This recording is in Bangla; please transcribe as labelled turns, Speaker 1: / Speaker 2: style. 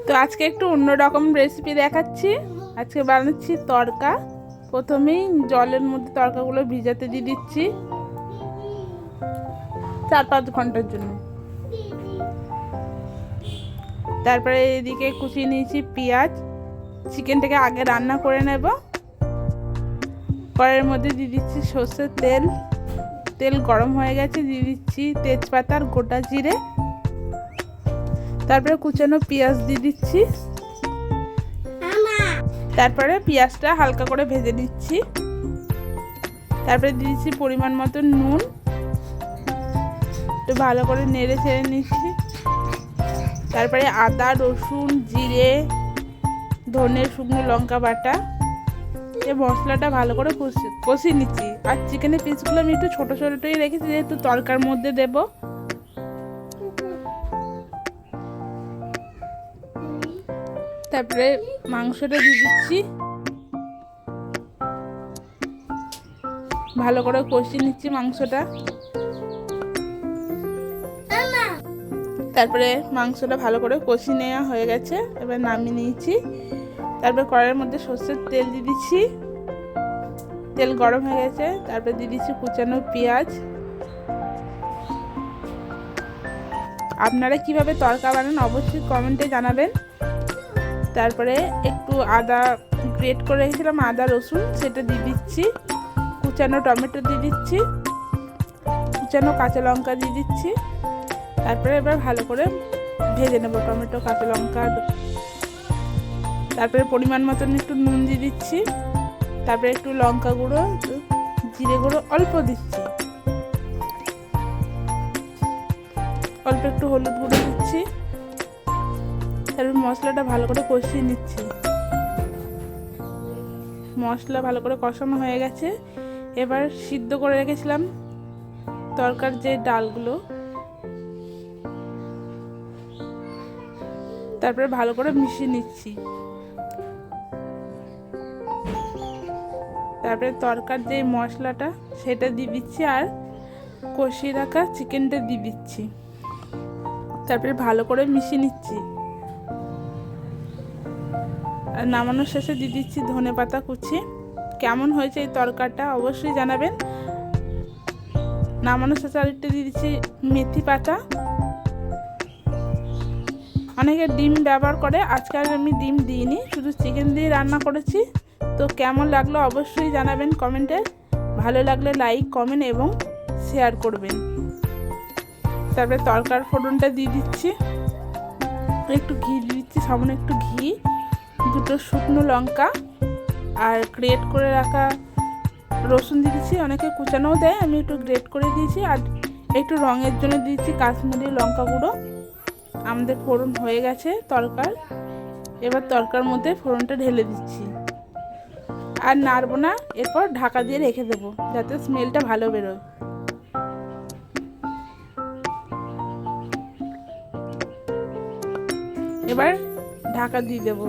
Speaker 1: তো আজকে একটু অন্যরকম রেসিপি দেখাচ্ছি। আজকে বানাচ্ছি তড়কা। প্রথমেই জলের মধ্যে তড়কাগুলো ভিজাতে দিয়ে দিচ্ছি 4-5 ঘন্টার জন্য। তারপরে এদিকে কুচিয়ে নিয়েছি পেঁয়াজ। চিকেনটাকে আগে রান্না করে নেব। কড়াইয়ের মধ্যে দিয়ে দিচ্ছি সর্ষের তেল। তেল গরম হয়ে গেছে, দিয়ে দিচ্ছি তেজপাতা আর গোটা জিরে। তারপরে কুচানো পেঁয়াজ দিয়ে দিচ্ছি। তারপরে পেঁয়াজটা হালকা করে ভেজে নিচ্ছি। তারপরে দিয়ে দিচ্ছি পরিমাণ মতো নুন। একটু ভালো করে নেড়ে ছেড়ে নিচ্ছি। তারপরে আদা, রসুন, জিরে, ধনে, শুকনো লঙ্কা বাটা এই মশলাটা ভালো করে কষিয়ে নিচ্ছি। আর চিকেনের পিসগুলো আমি একটু ছোটো ছোটোই রেখেছি, যেহেতু তরকার মধ্যে দেব। তারপরে মাংসটা দিয়ে দিচ্ছি, ভালো করে কষিয়ে নিচ্ছি মাংসটা। তারপরে মাংসটা ভালো করে কষিয়ে নেওয়া হয়ে গেছে, এবার নামিয়ে নিয়েছি। তারপরে কড়াইয়ের মধ্যে সর্ষের তেল দিয়ে দিচ্ছি। তেল গরম হয়ে গেছে, তারপরে দিয়ে দিচ্ছি কুচানো পেঁয়াজ। আপনারা কিভাবে তড়কা বানান অবশ্যই কমেন্টে জানাবেন। তারপরে একটু আদা গ্রেট করে রেখেছিলাম, আদা রসুন, সেটা দিয়ে দিচ্ছি। কুচানো টমেটো দিয়ে দিচ্ছি, কুচানো কাঁচা লঙ্কা দিয়ে দিচ্ছি। তারপরে এবার ভালো করে ভেজে নেব টমেটো, কাঁচা লঙ্কা। তারপরে পরিমাণ মতন একটু নুন দিয়ে দিচ্ছি। তারপরে একটু লঙ্কা গুঁড়ো, জিরে গুঁড়ো অল্প দিচ্ছি, অল্প একটু হলুদ গুঁড়ো দিচ্ছি। তারপর মশলাটা ভালো করে কষিয়ে নিচ্ছি। মশলা ভালো করে কষানো হয়ে গেছে, এবার সিদ্ধ করে রেখেছিলাম তরকার যে ডালগুলো, তারপরে ভালো করে মিশিয়ে নিচ্ছি। তারপরে তরকার যে মশলাটা সেটা দিয়ে দিচ্ছি, আর কষিয়ে রাখা চিকেনটা দিয়ে দিচ্ছি। তারপরে ভালো করে মিশিয়ে নিচ্ছি। আর নামানোর শেষে দিয়ে দিচ্ছি ধনেপাতা কুচি। কেমন হয়েছে এই তরকাটা অবশ্যই জানাবেন। নামানোর শেষে আরেকটু দিয়ে দিচ্ছি মেথি পাতা। অনেকে ডিম ব্যবহার করে, আজকে আর আমি ডিম দিইনি, শুধু চিকেন দিয়ে রান্না করেছি। তো কেমন লাগলো অবশ্যই জানাবেন কমেন্টে। ভালো লাগলে লাইক, কমেন্ট এবং শেয়ার করবেন। তারপরে তরকার ফোড়নটা দিয়ে দিচ্ছি, একটু ঘি দিয়ে দিচ্ছি, সামান্য একটু ঘি, দুটো শুকনো লঙ্কা আর গ্রেট করে রাখা রসুন দিয়ে দিচ্ছি। অনেকে কুচানোও দেয়, আমি একটু গ্রেট করে দিয়েছি। আর একটু রঙের জন্য দিয়েছি কাশ্মীরি লঙ্কা গুঁড়ো। আমাদের ফোড়ন হয়ে গেছে তরকার। এবার তরকার মধ্যে ফোড়নটা ঢেলে দিচ্ছি, আর নাড়বো না। এরপর ঢাকা দিয়ে রেখে দেবো যাতে স্মেলটা ভালো বেরোয়। এবার ঢাকা দিয়ে দেবো।